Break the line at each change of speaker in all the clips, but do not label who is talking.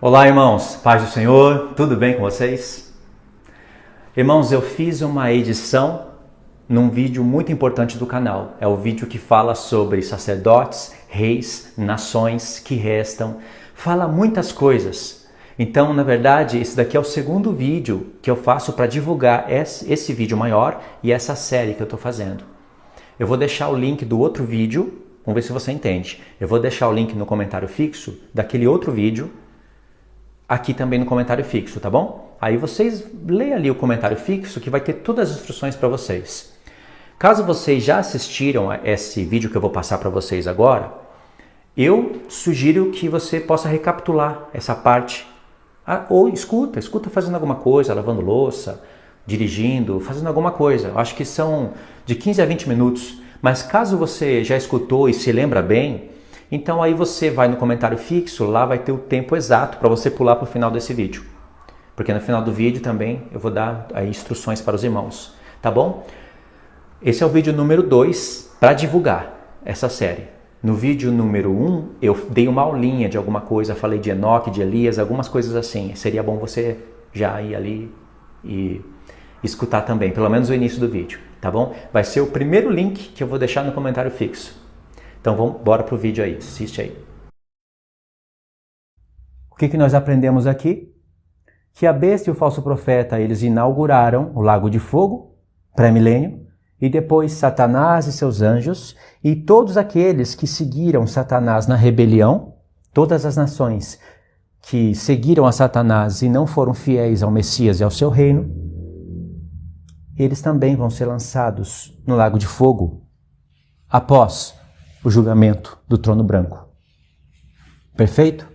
Olá, irmãos, paz do Senhor, tudo bem com vocês? Irmãos, eu fiz uma edição num vídeo muito importante do canal. É o vídeo que fala sobre sacerdotes, reis, nações que restam. Fala muitas coisas. Então, na verdade, esse daqui é o segundo vídeo que eu faço para divulgar esse vídeo maior e essa série que eu estou fazendo. Eu vou deixar o link do outro vídeo, vamos ver se você entende. Eu vou deixar o link no comentário fixo daquele outro vídeo, aqui também no comentário fixo, tá bom? Aí vocês leiam ali o comentário fixo que vai ter todas as instruções para vocês. Caso vocês já assistiram a esse vídeo que eu vou passar para vocês agora, eu sugiro que você possa recapitular essa parte. Ou escuta fazendo alguma coisa, lavando louça, dirigindo, fazendo alguma coisa. Eu acho que são de 15 a 20 minutos. Mas caso você já escutou e se lembra bem, então aí você vai no comentário fixo, lá vai ter o tempo exato para você pular para o final desse vídeo. Porque no final do vídeo também eu vou dar aí instruções para os irmãos, tá bom? Esse é o vídeo número 2 para divulgar essa série. No vídeo número 1 eu dei uma aulinha de alguma coisa, falei de Enoque, de Elias, algumas coisas assim. Seria bom você já ir ali e escutar também, pelo menos o início do vídeo, tá bom? Vai ser o primeiro link que eu vou deixar no comentário fixo. Então vamos bora pro vídeo aí, assiste aí. O que nós aprendemos aqui? Que a besta e o falso profeta, eles inauguraram o lago de fogo, pré-milênio, e depois Satanás e seus anjos, e todos aqueles que seguiram Satanás na rebelião, todas as nações que seguiram a Satanás e não foram fiéis ao Messias e ao seu reino, eles também vão ser lançados no lago de fogo, após o julgamento do trono branco. Perfeito?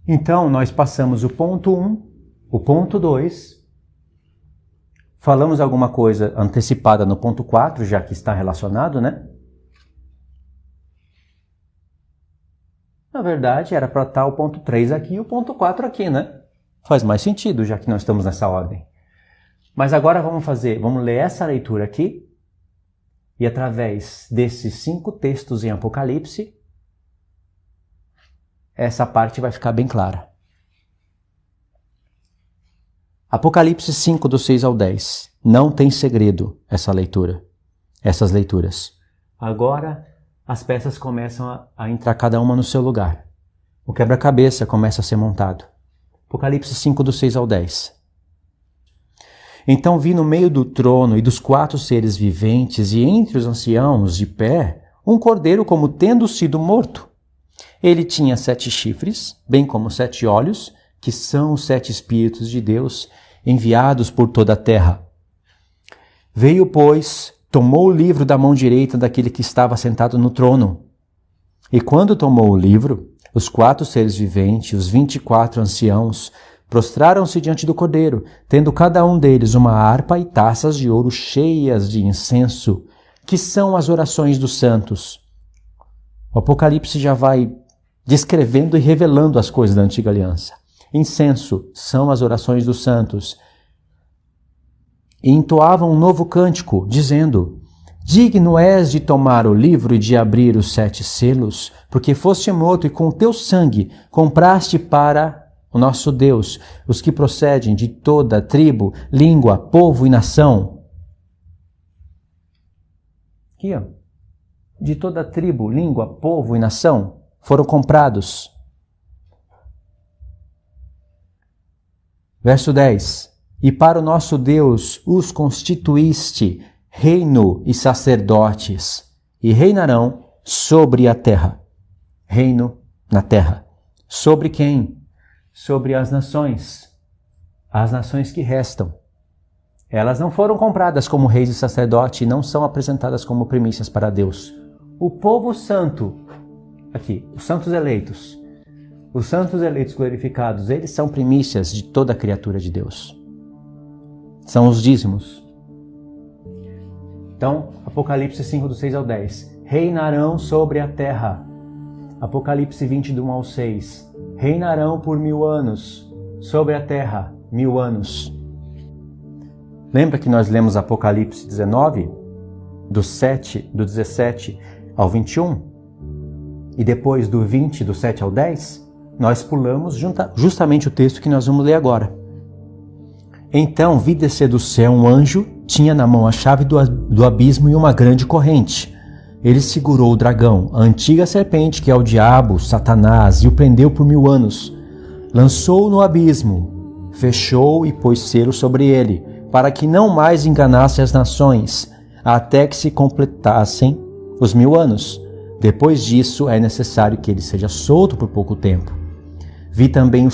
Então, nós passamos o ponto 1, o ponto 2, falamos alguma coisa antecipada no ponto 4, já que está relacionado, né? Na verdade, era para estar o ponto 3 aqui e o ponto 4 aqui, né? Faz mais sentido, já que nós estamos nessa ordem. Mas agora vamos ler essa leitura aqui, e através desses 5 textos em Apocalipse, essa parte vai ficar bem clara. Apocalipse 5, do 6 ao 10. Não tem segredo essa leitura, essas leituras. Agora as peças começam a entrar cada uma no seu lugar. O quebra-cabeça começa a ser montado. Apocalipse 5, do 6 ao 10. Então vi no meio do trono e dos 4 seres viventes e entre os anciãos de pé, um cordeiro como tendo sido morto. Ele tinha 7 chifres, bem como 7 olhos, que são os 7 Espíritos de Deus, enviados por toda a terra. Veio, pois, tomou o livro da mão direita daquele que estava sentado no trono. E quando tomou o livro, os 4 seres viventes, os 24 anciãos, prostraram-se diante do cordeiro, tendo cada um deles uma harpa e taças de ouro cheias de incenso, que são as orações dos santos. O Apocalipse já vai descrevendo e revelando as coisas da antiga aliança. Incenso são as orações dos santos. E entoavam um novo cântico, dizendo: Digno és de tomar o livro e de abrir os 7 selos, porque foste morto e com teu sangue compraste para o nosso Deus, os que procedem de toda tribo, língua, povo e nação. Aqui, ó. De toda tribo, língua, povo e nação foram comprados. Verso 10. E para o nosso Deus os constituíste reino e sacerdotes, e reinarão sobre a terra. Reino na terra. Sobre quem? Sobre as nações que restam. Elas não foram compradas como reis e sacerdotes e não são apresentadas como primícias para Deus. O povo santo, aqui, os santos eleitos glorificados, eles são primícias de toda a criatura de Deus. São os dízimos. Então, Apocalipse 5, do 6 ao 10. Reinarão sobre a terra. Apocalipse 20, do 1 ao 6. Reinarão por 1000 anos sobre a terra, 1000 anos. Lembra que nós lemos Apocalipse 19, do 17 ao 21? E depois do 20, do 7 ao 10? nós pulamos justamente o texto que nós vamos ler agora. Então vi descer do céu um anjo, tinha na mão a chave do abismo e uma grande corrente. Ele segurou o dragão, a antiga serpente que é o diabo, Satanás, e o prendeu por 1000 anos. Lançou-o no abismo, fechou e pôs selo sobre ele, para que não mais enganasse as nações, até que se completassem os 1000 anos. Depois disso é necessário que ele seja solto por pouco tempo. Vi também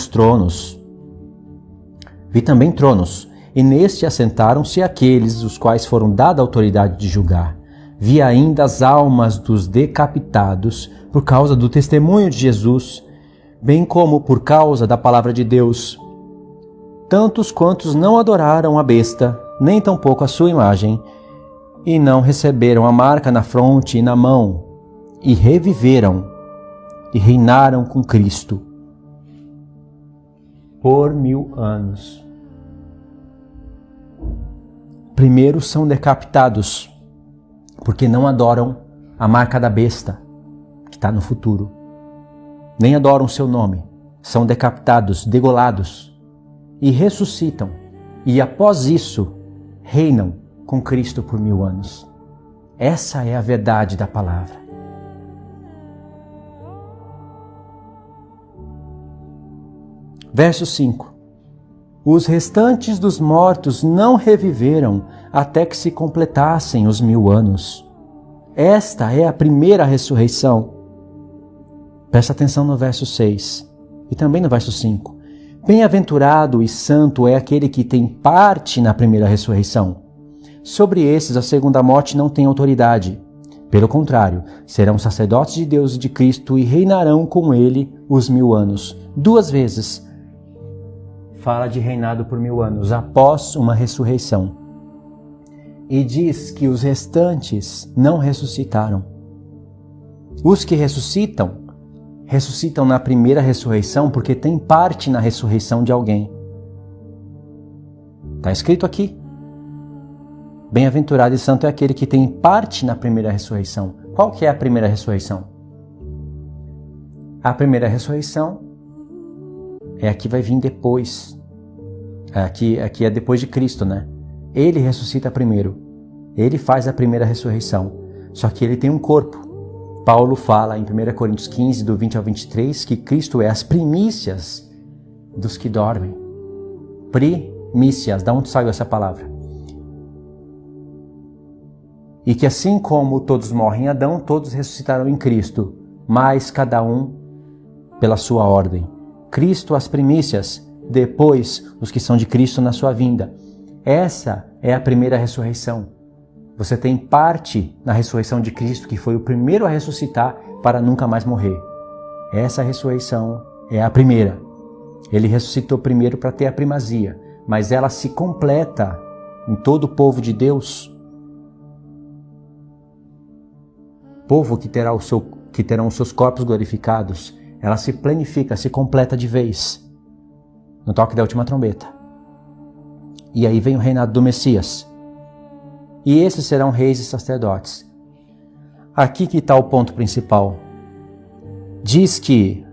tronos, e neste assentaram-se aqueles os quais foram dada a autoridade de julgar. Vi ainda as almas dos decapitados por causa do testemunho de Jesus, bem como por causa da palavra de Deus. Tantos quantos não adoraram a besta, nem tampouco a sua imagem, e não receberam a marca na fronte e na mão, e reviveram e reinaram com Cristo por 1000 anos. Primeiro são decapitados, porque não adoram a marca da besta, que está no futuro. Nem adoram o seu nome. São decapitados, degolados, e ressuscitam. E após isso, reinam com Cristo por 1000 anos. Essa é a verdade da palavra. Verso 5. Os restantes dos mortos não reviveram até que se completassem os 1000 anos. Esta é a primeira ressurreição. Presta atenção no verso 6 e também no verso 5. Bem-aventurado e santo é aquele que tem parte na primeira ressurreição. Sobre esses a segunda morte não tem autoridade. Pelo contrário, serão sacerdotes de Deus e de Cristo e reinarão com ele os 1000 anos. 2 vezes fala de reinado por 1000 anos após uma ressurreição. E diz que os restantes não ressuscitaram. Os que ressuscitam na primeira ressurreição porque têm parte na ressurreição de alguém. Está escrito aqui. Bem-aventurado e santo é aquele que tem parte na primeira ressurreição. Qual que é a primeira ressurreição? A primeira ressurreição é a que vai vir depois. Aqui é depois de Cristo, né? Ele ressuscita primeiro. Ele faz a primeira ressurreição. Só que ele tem um corpo. Paulo fala em 1 Coríntios 15, do 20 ao 23, que Cristo é as primícias dos que dormem. Primícias, da onde saiu essa palavra? E que assim como todos morrem em Adão, todos ressuscitarão em Cristo, mas cada um pela sua ordem. Cristo as primícias, depois os que são de Cristo na sua vinda. Essa é a primeira ressurreição. Você tem parte na ressurreição de Cristo, que foi o primeiro a ressuscitar para nunca mais morrer. Essa ressurreição é a primeira. Ele ressuscitou primeiro para ter a primazia, mas ela se completa em todo o povo de Deus. Povo que terão os seus corpos glorificados, ela se planifica, se completa de vez no toque da última trombeta. E aí vem o reinado do Messias. E esses serão reis e sacerdotes. Aqui que está o ponto principal. Diz que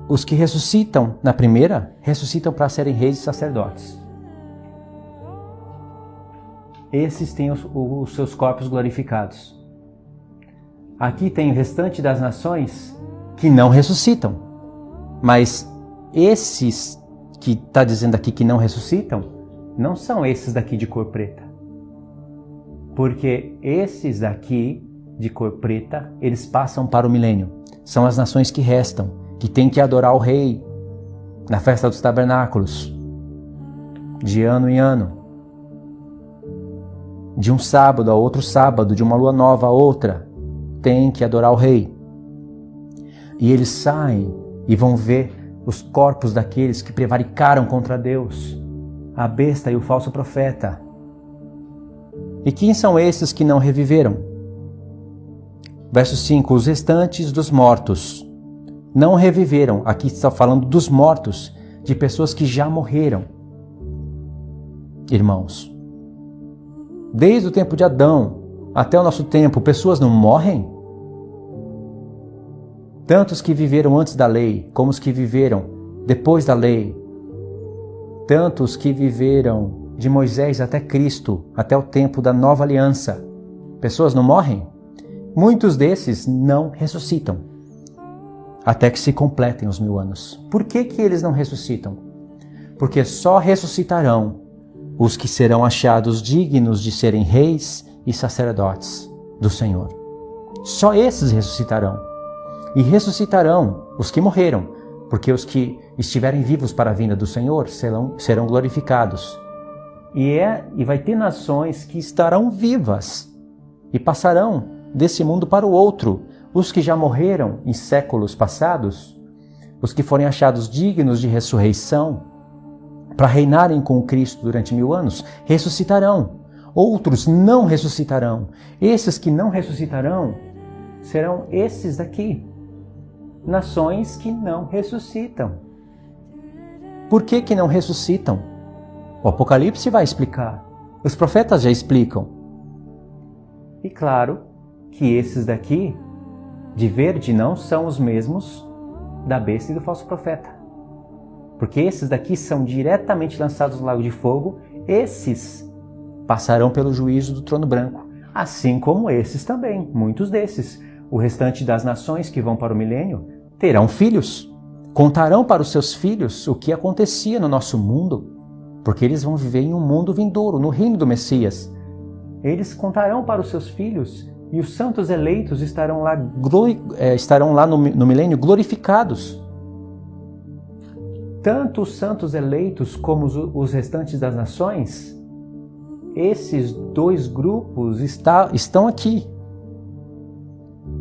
os que ressuscitam na primeira, ressuscitam para serem reis e sacerdotes. Esses têm os seus corpos glorificados. Aqui tem o restante das nações que não ressuscitam. Mas esses que está dizendo aqui que não ressuscitam, não são esses daqui de cor preta. Porque esses daqui de cor preta, eles passam para o milênio. São as nações que restam, que têm que adorar o rei na festa dos tabernáculos, de ano em ano. De um sábado a outro sábado, de uma lua nova a outra, tem que adorar o rei. E eles saem e vão ver os corpos daqueles que prevaricaram contra Deus, a besta e o falso profeta. E quem são esses que não reviveram? Verso 5, os restantes dos mortos não reviveram. Aqui está falando dos mortos, de pessoas que já morreram. Irmãos, desde o tempo de Adão até o nosso tempo, pessoas não morrem? tanto os que viveram antes da lei, como os que viveram depois da lei, tanto os que viveram de Moisés até Cristo, até o tempo da nova aliança. Pessoas não morrem? Muitos desses não ressuscitam, até que se completem os 1000 anos. Por que que eles não ressuscitam? Porque só ressuscitarão os que serão achados dignos de serem reis e sacerdotes do Senhor. Só esses ressuscitarão. E ressuscitarão os que morreram, porque os que estiverem vivos para a vinda do Senhor serão glorificados. E vai ter nações que estarão vivas e passarão desse mundo para o outro. Os que já morreram em séculos passados, os que forem achados dignos de ressurreição, para reinarem com Cristo durante 1000 anos, ressuscitarão. Outros não ressuscitarão. Esses que não ressuscitarão serão esses daqui. Nações que não ressuscitam. Por que que não ressuscitam? O Apocalipse vai explicar. Os profetas já explicam. E claro que esses daqui, de verde, não são os mesmos da besta e do falso profeta. Porque esses daqui são diretamente lançados no lago de fogo. Esses passarão pelo juízo do trono branco. Assim como esses também, muitos desses. O restante das nações que vão para o milênio terão filhos. Contarão para os seus filhos o que acontecia no nosso mundo. Porque eles vão viver em um mundo vindouro, no reino do Messias. Eles contarão para os seus filhos e os santos eleitos estarão lá no milênio glorificados. Tanto os santos eleitos como os restantes das nações, esses dois grupos estão aqui.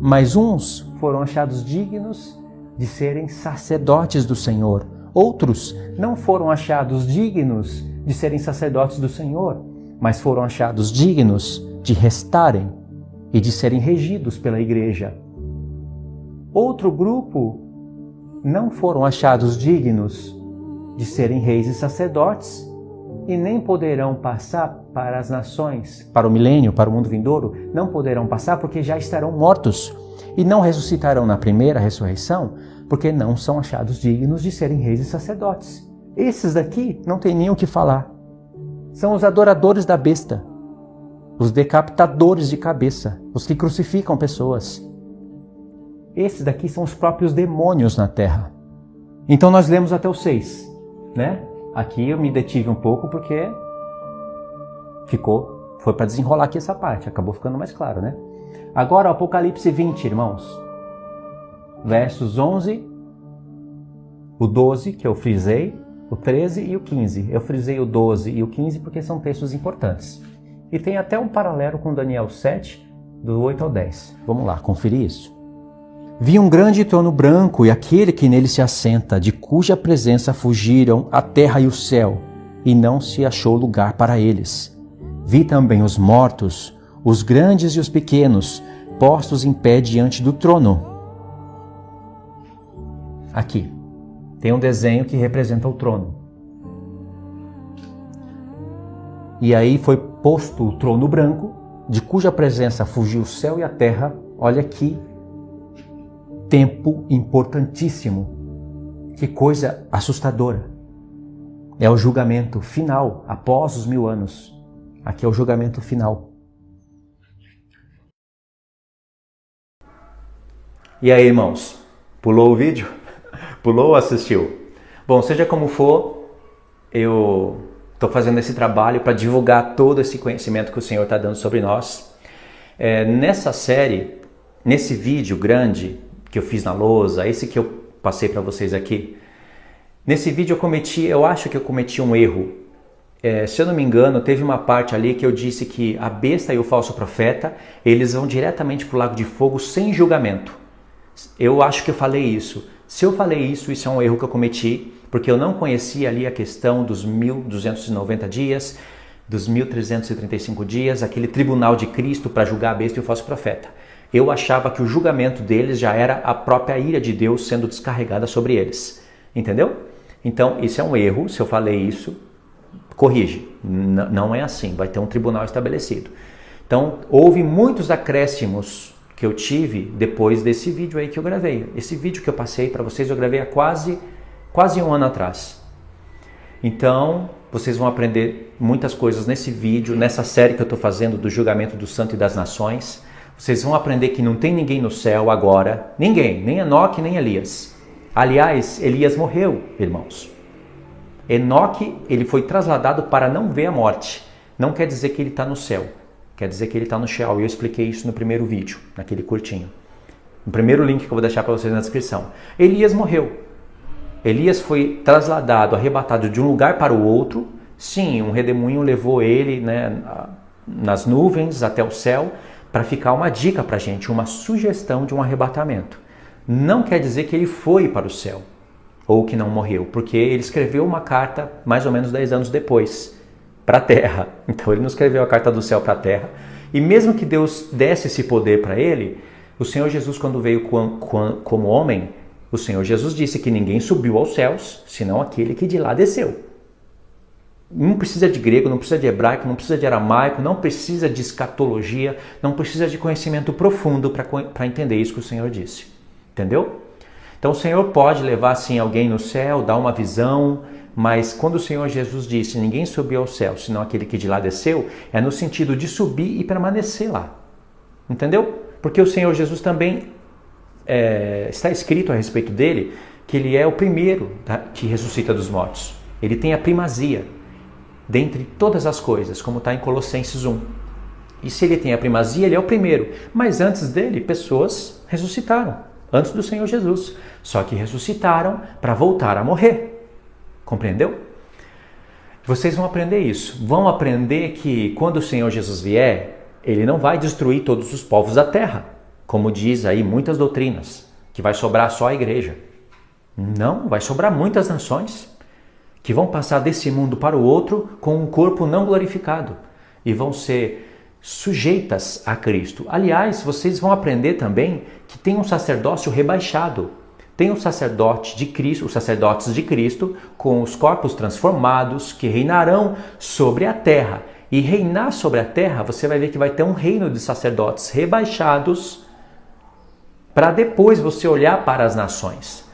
Mas uns foram achados dignos de serem sacerdotes do Senhor. Outros não foram achados dignos de serem sacerdotes do Senhor, mas foram achados dignos de restarem e de serem regidos pela igreja. Outro grupo não foram achados dignos de serem reis e sacerdotes e nem poderão passar para as nações, para o milênio, para o mundo vindouro, não poderão passar porque já estarão mortos e não ressuscitarão na primeira ressurreição porque não são achados dignos de serem reis e sacerdotes. Esses daqui não tem nem o que falar. São os adoradores da besta, os decapitadores de cabeça, os que crucificam pessoas. Esses daqui são os próprios demônios na terra. Então nós lemos até o 6, né? Aqui eu me detive um pouco porque foi para desenrolar aqui essa parte, acabou ficando mais claro, né? Agora o Apocalipse 20, irmãos. Versos 11, o 12, que eu frisei, o 13 e o 15. Eu frisei o 12 e o 15 porque são textos importantes. E tem até um paralelo com Daniel 7, do 8 ao 10. Vamos lá, conferir isso. Vi um grande trono branco e aquele que nele se assenta, de cuja presença fugiram a terra e o céu, e não se achou lugar para eles. Vi também os mortos, os grandes e os pequenos, postos em pé diante do trono. Aqui tem um desenho que representa o trono. E aí foi posto o trono branco, de cuja presença fugiu o céu e a terra. Olha que tempo importantíssimo. Que coisa assustadora. É o julgamento final, após os 1000 anos. Aqui é o julgamento final. E aí, irmãos? Pulou o vídeo? Pulou ou assistiu? Bom, seja como for, eu estou fazendo esse trabalho para divulgar todo esse conhecimento que o Senhor está dando sobre nós. Nessa série, nesse vídeo grande que eu fiz na lousa, esse que eu passei para vocês aqui, nesse vídeo eu acho que eu cometi um erro. Se eu não me engano, teve uma parte ali que eu disse que a besta e o falso profeta, eles vão diretamente para o lago de fogo sem julgamento. Eu acho que eu falei isso. Se eu falei isso, isso é um erro que eu cometi, porque eu não conhecia ali a questão dos 1290 dias, dos 1335 dias, aquele tribunal de Cristo para julgar a besta e o falso profeta. Eu achava que o julgamento deles já era a própria ira de Deus sendo descarregada sobre eles. Entendeu? Então, isso é um erro. Se eu falei isso, corrige. Não é assim. Vai ter um tribunal estabelecido. Então, houve muitos acréscimos que eu tive depois desse vídeo aí que eu gravei. Esse vídeo que eu passei para vocês, eu gravei há quase um ano atrás. Então, vocês vão aprender muitas coisas nesse vídeo, nessa série que eu estou fazendo do julgamento do santo e das nações. Vocês vão aprender que não tem ninguém no céu agora, ninguém, nem Enoque, nem Elias. Aliás, Elias morreu, irmãos. Enoque, ele foi trasladado para não ver a morte. Não quer dizer que ele está no céu, quer dizer que ele está no Sheol. Eu expliquei isso no primeiro vídeo, naquele curtinho. No primeiro link que eu vou deixar para vocês na descrição. Elias morreu. Elias foi trasladado, arrebatado de um lugar para o outro. Sim, um redemoinho levou ele, né, nas nuvens até o céu, para ficar uma dica para a gente, uma sugestão de um arrebatamento. Não quer dizer que ele foi para o céu, ou que não morreu, porque ele escreveu uma carta mais ou menos 10 anos depois, para a terra. Então ele não escreveu a carta do céu para a terra. E mesmo que Deus desse esse poder para ele, o Senhor Jesus, quando veio como homem, o Senhor Jesus disse que ninguém subiu aos céus, senão aquele que de lá desceu. Não precisa de grego, não precisa de hebraico, não precisa de aramaico, não precisa de escatologia, não precisa de conhecimento profundo para entender isso que o Senhor disse. Entendeu? Então o Senhor pode levar sim alguém no céu, dar uma visão, mas quando o Senhor Jesus disse ninguém subiu ao céu, senão aquele que de lá desceu, é no sentido de subir e permanecer lá. Entendeu? Porque o Senhor Jesus também, está escrito a respeito dele, que ele é o primeiro que ressuscita dos mortos. Ele tem a primazia dentre todas as coisas, como está em Colossenses 1. E se ele tem a primazia, ele é o primeiro. Mas antes dele, pessoas ressuscitaram, antes do Senhor Jesus. Só que ressuscitaram para voltar a morrer. Compreendeu? Vocês vão aprender isso. Vão aprender que quando o Senhor Jesus vier, ele não vai destruir todos os povos da terra, como diz aí muitas doutrinas, que vai sobrar só a igreja. Não, vai sobrar muitas nações que vão passar desse mundo para o outro com um corpo não glorificado e vão ser sujeitas a Cristo. Aliás, vocês vão aprender também que tem um sacerdócio rebaixado. Tem um sacerdote de Cristo, os sacerdotes de Cristo com os corpos transformados que reinarão sobre a terra. E reinar sobre a terra, você vai ver que vai ter um reino de sacerdotes rebaixados para depois você olhar para as nações.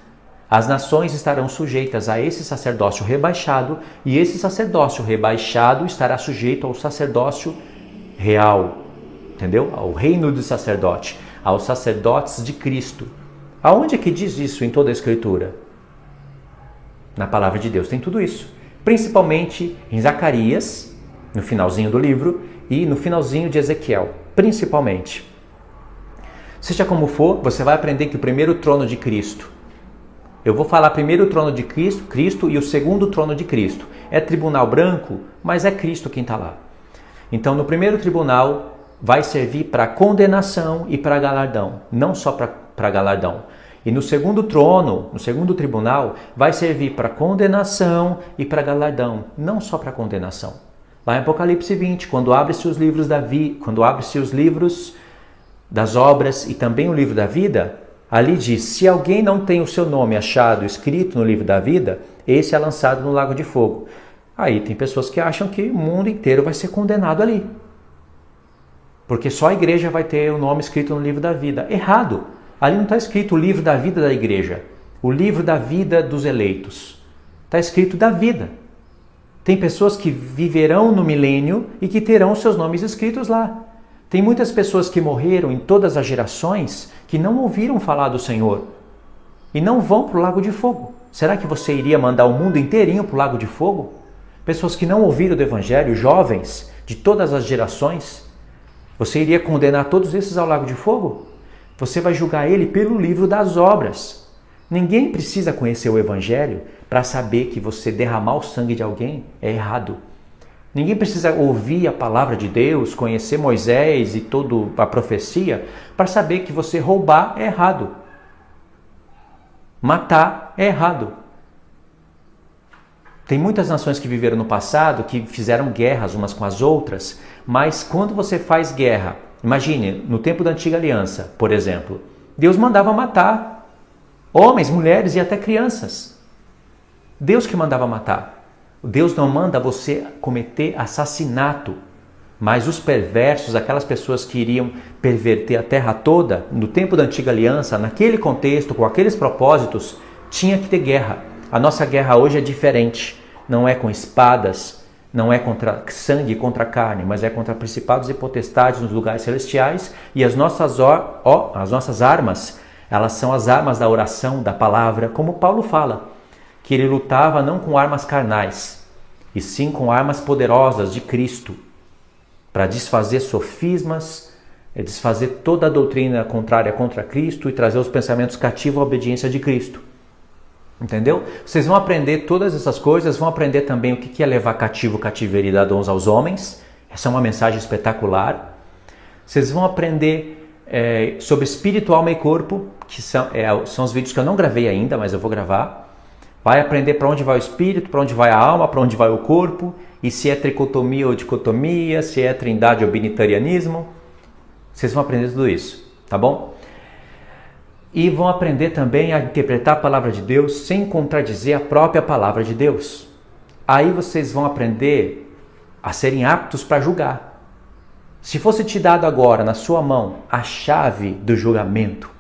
As nações estarão sujeitas a esse sacerdócio rebaixado e esse sacerdócio rebaixado estará sujeito ao sacerdócio real, entendeu? Ao reino do sacerdote, aos sacerdotes de Cristo. Aonde é que diz isso em toda a Escritura? Na Palavra de Deus tem tudo isso. Principalmente em Zacarias, no finalzinho do livro, e no finalzinho de Ezequiel, principalmente. Seja como for, você vai aprender que o primeiro trono de Cristo, eu vou falar primeiro o trono de Cristo e o segundo trono de Cristo. É tribunal branco, mas é Cristo quem está lá. Então, no primeiro tribunal, vai servir para condenação e para galardão, não só para galardão. E no segundo trono, no segundo tribunal, vai servir para condenação e para galardão, não só para condenação. Lá em Apocalipse 20, quando abre-se os livros das obras e também o livro da vida, ali diz, se alguém não tem o seu nome achado, escrito no livro da vida, esse é lançado no lago de fogo. Aí tem pessoas que acham que o mundo inteiro vai ser condenado ali. Porque só a igreja vai ter o nome escrito no livro da vida. Errado. Ali não está escrito o livro da vida da igreja. O livro da vida dos eleitos. Está escrito da vida. Tem pessoas que viverão no milênio e que terão seus nomes escritos lá. Tem muitas pessoas que morreram em todas as gerações que não ouviram falar do Senhor e não vão para o lago de fogo. Será que você iria mandar o mundo inteirinho para o lago de fogo? Pessoas que não ouviram do Evangelho, jovens de todas as gerações, você iria condenar todos esses ao lago de fogo? Você vai julgar ele pelo livro das obras. Ninguém precisa conhecer o Evangelho para saber que você derramar o sangue de alguém é errado. Ninguém precisa ouvir a palavra de Deus, conhecer Moisés e toda a profecia para saber que você roubar é errado. Matar é errado. Tem muitas nações que viveram no passado que fizeram guerras umas com as outras, mas quando você faz guerra, imagine, no tempo da Antiga Aliança, por exemplo, Deus mandava matar homens, mulheres e até crianças. Deus que mandava matar. Deus não manda você cometer assassinato. Mas os perversos, aquelas pessoas que iriam perverter a terra toda, no tempo da antiga aliança, naquele contexto, com aqueles propósitos, tinha que ter guerra. A nossa guerra hoje é diferente. Não é com espadas, não é contra sangue, contra carne, mas é contra principados e potestades nos lugares celestiais. E as nossas armas, elas são as armas da oração, da palavra, como Paulo fala, que ele lutava não com armas carnais, e sim com armas poderosas de Cristo, para desfazer sofismas, desfazer toda a doutrina contrária contra Cristo e trazer os pensamentos cativos à obediência de Cristo. Entendeu? Vocês vão aprender todas essas coisas, vão aprender também o que é levar cativo, cativeiro e dar dons aos homens. Essa é uma mensagem espetacular. Vocês vão aprender sobre espírito, alma e corpo, que são os vídeos que eu não gravei ainda, mas eu vou gravar. Vai aprender para onde vai o espírito, para onde vai a alma, para onde vai o corpo, e se é tricotomia ou dicotomia, se é trindade ou binitarianismo. Vocês vão aprender tudo isso, tá bom? E vão aprender também a interpretar a palavra de Deus sem contradizer a própria palavra de Deus. Aí vocês vão aprender a serem aptos para julgar. Se fosse te dado agora na sua mão a chave do julgamento,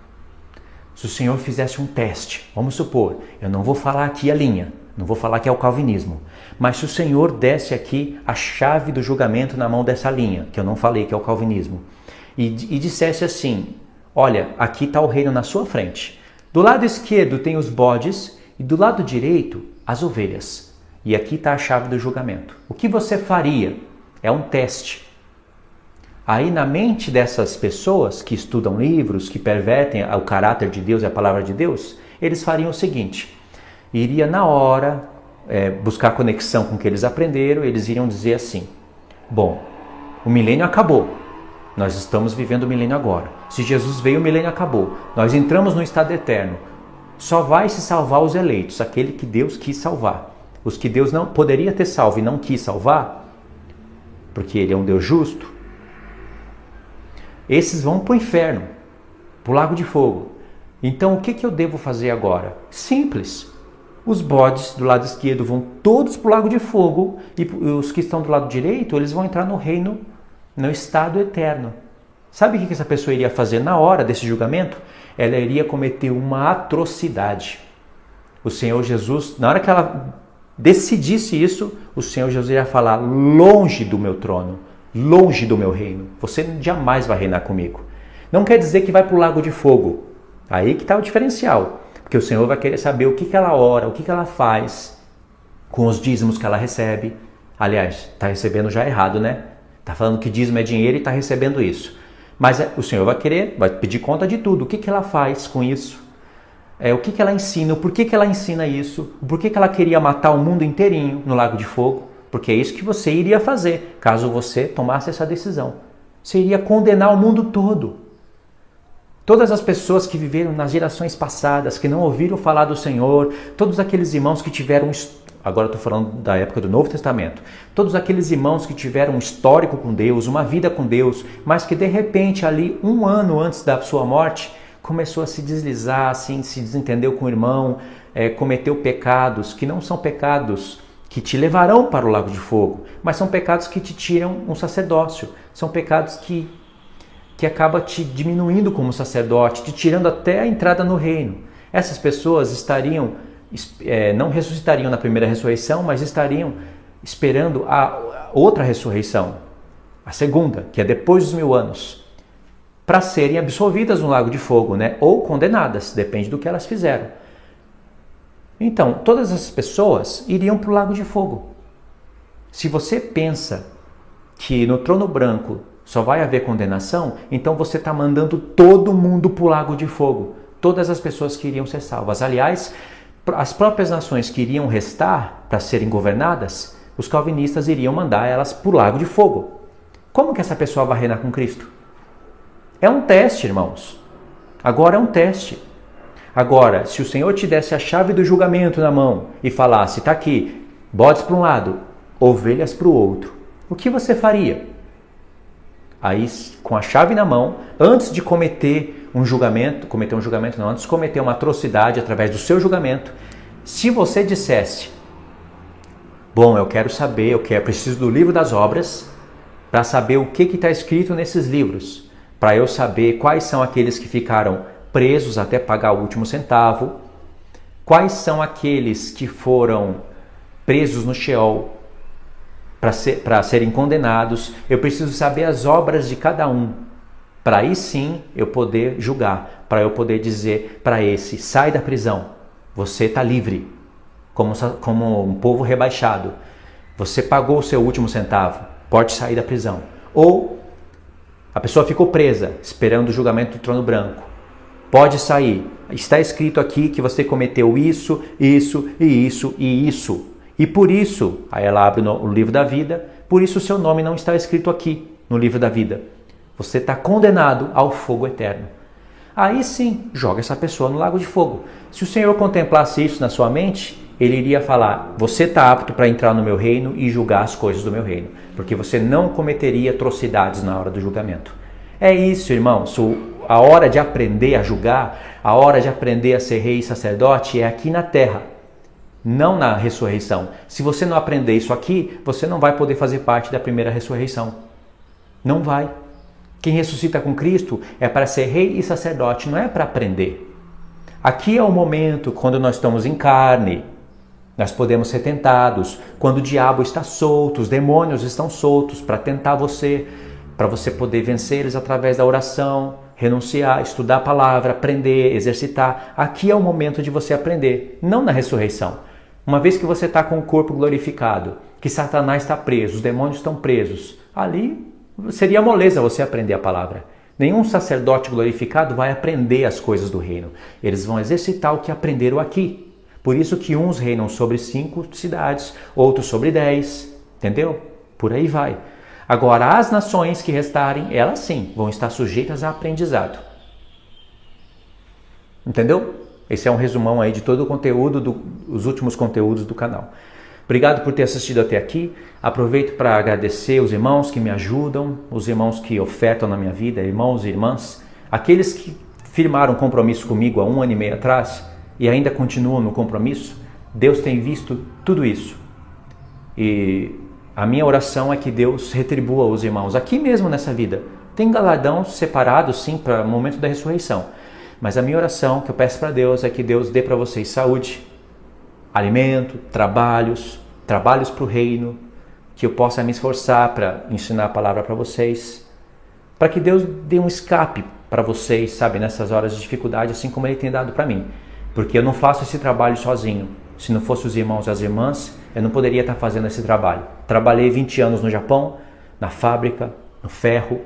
se o Senhor fizesse um teste, vamos supor, eu não vou falar aqui a linha, não vou falar que é o calvinismo, mas se o Senhor desse aqui a chave do julgamento na mão dessa linha, que eu não falei que é o calvinismo, e dissesse assim, olha, aqui está o reino na sua frente, do lado esquerdo tem os bodes e do lado direito as ovelhas, e aqui está a chave do julgamento. O que você faria? É um teste. Aí na mente dessas pessoas que estudam livros, que pervertem o caráter de Deus e a palavra de Deus, eles fariam o seguinte, iria na hora buscar conexão com o que eles aprenderam, eles iriam dizer assim, bom, o milênio acabou, nós estamos vivendo o milênio agora, se Jesus veio o milênio acabou, nós entramos no estado eterno, só vai se salvar os eleitos, aquele que Deus quis salvar, os que Deus não poderia ter salvo e não quis salvar, porque Ele é um Deus justo, esses vão para o inferno, para o lago de fogo. Então o que eu devo fazer agora? Simples. Os bodes do lado esquerdo vão todos para o lago de fogo e os que estão do lado direito, eles vão entrar no reino, no estado eterno. Sabe o que essa pessoa iria fazer na hora desse julgamento? Ela iria cometer uma atrocidade. O Senhor Jesus, na hora que ela decidisse isso, o Senhor Jesus iria falar, longe do meu trono, longe do meu reino, você jamais vai reinar comigo. Não quer dizer que vai para o lago de fogo, aí que está o diferencial, porque o Senhor vai querer saber o que ela ora, o que ela faz com os dízimos que ela recebe. Aliás, está recebendo já errado, né? Está falando que dízimo é dinheiro e está recebendo isso. Mas o Senhor vai pedir conta de tudo, o que ela faz com isso, o que ela ensina, por que ela ensina isso, por que ela queria matar o mundo inteirinho no lago de fogo. Porque é isso que você iria fazer, caso você tomasse essa decisão. Você iria condenar o mundo todo. Todas as pessoas que viveram nas gerações passadas, que não ouviram falar do Senhor, todos aqueles irmãos que tiveram, agora estou falando da época do Novo Testamento, todos aqueles irmãos que tiveram um histórico com Deus, uma vida com Deus, mas que de repente ali, um ano antes da sua morte, começou a se deslizar, assim, se desentendeu com o irmão, cometeu pecados que não são pecados que te levarão para o lago de fogo, mas são pecados que te tiram um sacerdócio, são pecados que acaba te diminuindo como sacerdote, te tirando até a entrada no reino. Essas pessoas não ressuscitariam na primeira ressurreição, mas estariam esperando a outra ressurreição, a segunda, que é depois dos 1000 anos, para serem absolvidas no lago de fogo, né? Ou condenadas, depende do que elas fizeram. Então, todas essas pessoas iriam para o lago de fogo. Se você pensa que no trono branco só vai haver condenação, então você está mandando todo mundo para o lago de fogo. Todas as pessoas que iriam ser salvas. Aliás, as próprias nações que iriam restar para serem governadas, os calvinistas iriam mandar elas para o lago de fogo. Como que essa pessoa vai reinar com Cristo? É um teste, irmãos. Agora é um teste. Agora, se o Senhor te desse a chave do julgamento na mão e falasse, está aqui, bodes para um lado, ovelhas para o outro, o que você faria? Aí, com a chave na mão, antes de cometer um julgamento não, antes de cometer uma atrocidade através do seu julgamento, se você dissesse, bom, eu quero saber, preciso do livro das obras, para saber o que está escrito nesses livros, para eu saber quais são aqueles que ficaram presos até pagar o último centavo, quais são aqueles que foram presos no Sheol para serem condenados. Eu preciso saber as obras de cada um, para aí sim eu poder julgar, para eu poder dizer para esse, sai da prisão, você está livre, como um povo rebaixado. Você pagou o seu último centavo, pode sair da prisão. Ou a pessoa ficou presa, esperando o julgamento do trono branco. Pode sair. Está escrito aqui que você cometeu isso, isso e isso e isso. E por isso, aí ela abre o livro da vida, por isso o seu nome não está escrito aqui no livro da vida. Você está condenado ao fogo eterno. Aí sim, joga essa pessoa no lago de fogo. Se o Senhor contemplasse isso na sua mente, Ele iria falar, você está apto para entrar no meu reino e julgar as coisas do meu reino, porque você não cometeria atrocidades na hora do julgamento. É isso, irmãos, a hora de aprender a julgar, a hora de aprender a ser rei e sacerdote é aqui na terra, não na ressurreição. Se você não aprender isso aqui, você não vai poder fazer parte da primeira ressurreição. Não vai. Quem ressuscita com Cristo é para ser rei e sacerdote, não é para aprender. Aqui é o momento quando nós estamos em carne, nós podemos ser tentados, quando o diabo está solto, os demônios estão soltos para tentar você, para você poder vencer eles através da oração, renunciar, estudar a palavra, aprender, exercitar. Aqui é o momento de você aprender, não na ressurreição. Uma vez que você está com o corpo glorificado, que Satanás está preso, os demônios estão presos, ali seria moleza você aprender a palavra. Nenhum sacerdote glorificado vai aprender as coisas do reino. Eles vão exercitar o que aprenderam aqui. Por isso que uns reinam sobre 5 cidades, outros sobre 10. Entendeu? Por aí vai. Agora, as nações que restarem, elas sim, vão estar sujeitas a aprendizado. Entendeu? Esse é um resumão aí de todo o conteúdo, os últimos conteúdos do canal. Obrigado por ter assistido até aqui. Aproveito para agradecer os irmãos que me ajudam, os irmãos que ofertam na minha vida, irmãos e irmãs, aqueles que firmaram compromisso comigo há 1 ano e meio atrás e ainda continuam no compromisso. Deus tem visto tudo isso. E a minha oração é que Deus retribua os irmãos aqui mesmo nessa vida. Tem galardão separado sim para o momento da ressurreição. Mas a minha oração que eu peço para Deus é que Deus dê para vocês saúde, alimento, trabalhos para o reino, que eu possa me esforçar para ensinar a palavra para vocês, para que Deus dê um escape para vocês, sabe, nessas horas de dificuldade, assim como Ele tem dado para mim, porque eu não faço esse trabalho sozinho. Se não fossem os irmãos e as irmãs, eu não poderia estar fazendo esse trabalho. Trabalhei 20 anos no Japão, na fábrica, no ferro,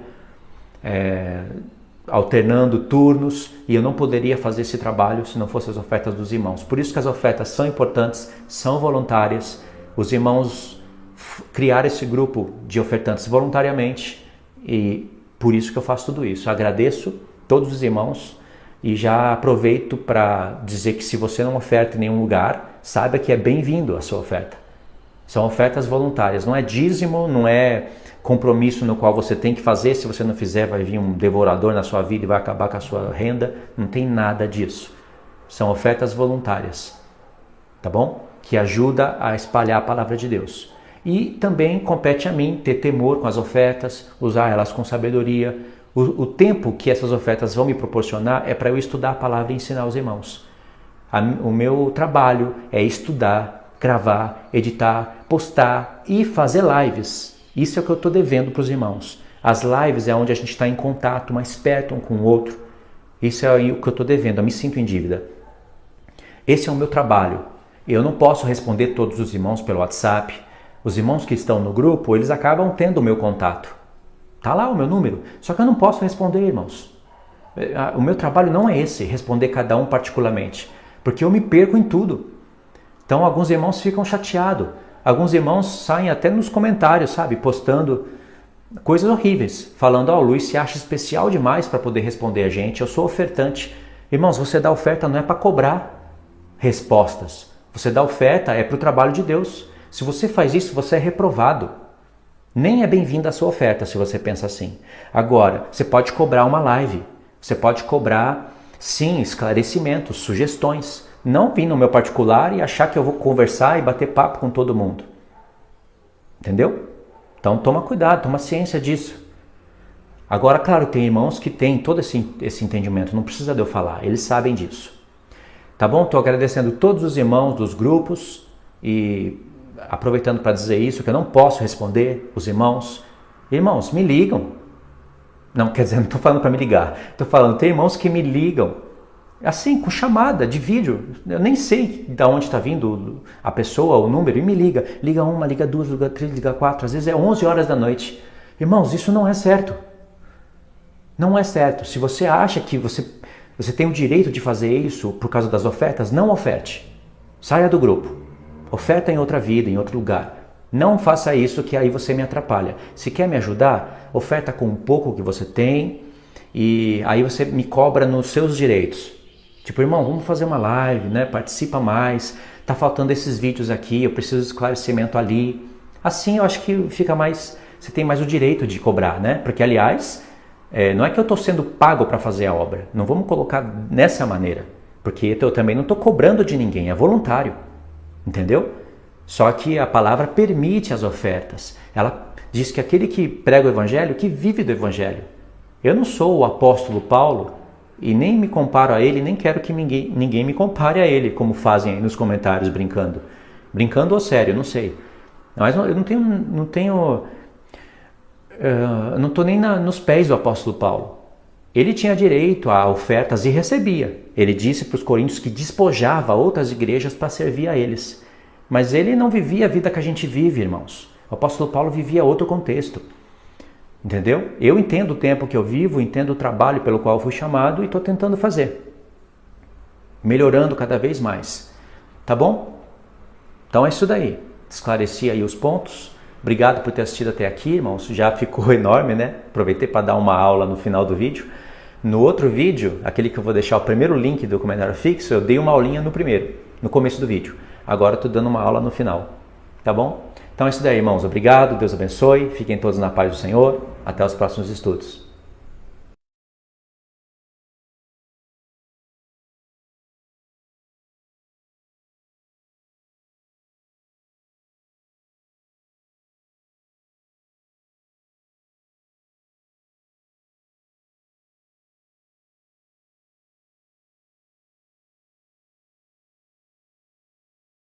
alternando turnos, e eu não poderia fazer esse trabalho se não fossem as ofertas dos irmãos. Por isso que as ofertas são importantes, são voluntárias. Os irmãos criaram esse grupo de ofertantes voluntariamente e por isso que eu faço tudo isso. Agradeço todos os irmãos e já aproveito para dizer que se você não oferta em nenhum lugar, saiba que é bem-vindo a sua oferta. São ofertas voluntárias, não é dízimo, não é compromisso no qual você tem que fazer, se você não fizer vai vir um devorador na sua vida e vai acabar com a sua renda, não tem nada disso. São ofertas voluntárias, tá bom? Que ajuda a espalhar a palavra de Deus. E também compete a mim ter temor com as ofertas, usar elas com sabedoria. O tempo que essas ofertas vão me proporcionar é para eu estudar a palavra e ensinar os irmãos. O meu trabalho é estudar, gravar, editar, postar e fazer lives. Isso é o que eu estou devendo para os irmãos. As lives é onde a gente está em contato mais perto um com o outro. Isso é o que eu estou devendo, eu me sinto em dívida. Esse é o meu trabalho. Eu não posso responder todos os irmãos pelo WhatsApp. Os irmãos que estão no grupo, eles acabam tendo o meu contato. Está lá o meu número. Só que eu não posso responder, irmãos. O meu trabalho não é esse, responder cada um particularmente. Porque eu me perco em tudo. Então alguns irmãos ficam chateados. Alguns irmãos saem até nos comentários, sabe? Postando coisas horríveis. Falando, o Luiz se acha especial demais para poder responder a gente. Eu sou ofertante. Irmãos, você dá oferta não é para cobrar respostas. Você dá oferta é para o trabalho de Deus. Se você faz isso, você é reprovado. Nem é bem-vinda a sua oferta se você pensa assim. Agora, você pode cobrar uma live. Você pode cobrar, sim, esclarecimentos, sugestões. Não vir no meu particular e achar que eu vou conversar e bater papo com todo mundo. Entendeu? Então toma cuidado, toma ciência disso. Agora, claro, tem irmãos que têm todo esse entendimento, não precisa de eu falar, eles sabem disso. Tá bom? Estou agradecendo todos os irmãos dos grupos e aproveitando para dizer isso, que eu não posso responder os irmãos. Irmãos, me ligam. Não, quer dizer, não estou falando para me ligar. Estou falando, tem irmãos que me ligam, assim, com chamada de vídeo. Eu nem sei de onde está vindo a pessoa, o número, e me liga. Liga uma, liga duas, liga três, liga quatro. Às vezes é 11 horas da noite. Irmãos, isso não é certo. Não é certo. Se você acha que você tem o direito de fazer isso por causa das ofertas, não oferte. Saia do grupo. Oferta em outra vida, em outro lugar. Não faça isso que aí você me atrapalha. Se quer me ajudar, oferta com um pouco que você tem e aí você me cobra nos seus direitos. Tipo, irmão, vamos fazer uma live, né? Participa mais. Tá faltando esses vídeos aqui, eu preciso de esclarecimento ali. Assim eu acho que fica mais... Você tem mais o direito de cobrar, né? Porque, aliás... não é que eu estou sendo pago para fazer a obra, não vamos colocar nessa maneira, porque eu também não estou cobrando de ninguém, é voluntário, entendeu? Só que a palavra permite as ofertas, ela diz que aquele que prega o evangelho, que vive do evangelho. Eu não sou o apóstolo Paulo e nem me comparo a ele, nem quero que ninguém me compare a ele, como fazem aí nos comentários brincando. Brincando ou sério, não sei. Mas eu não estou nem nos pés do apóstolo Paulo. Ele tinha direito a ofertas e recebia. Ele disse para os coríntios que despojava outras igrejas para servir a eles. Mas ele não vivia a vida que a gente vive, irmãos. O apóstolo Paulo vivia outro contexto. Entendeu? Eu entendo o tempo que eu vivo, entendo o trabalho pelo qual fui chamado e estou tentando fazer. Melhorando cada vez mais. Tá bom? Então é isso daí. Esclareci aí os pontos. Obrigado por ter assistido até aqui, irmãos. Já ficou enorme, né? Aproveitei para dar uma aula no final do vídeo. No outro vídeo, aquele que eu vou deixar o primeiro link do comentário fixo, eu dei uma aulinha no começo do vídeo. Agora eu estou dando uma aula no final. Tá bom? Então é isso daí, irmãos. Obrigado, Deus abençoe. Fiquem todos na paz do Senhor. Até os próximos estudos.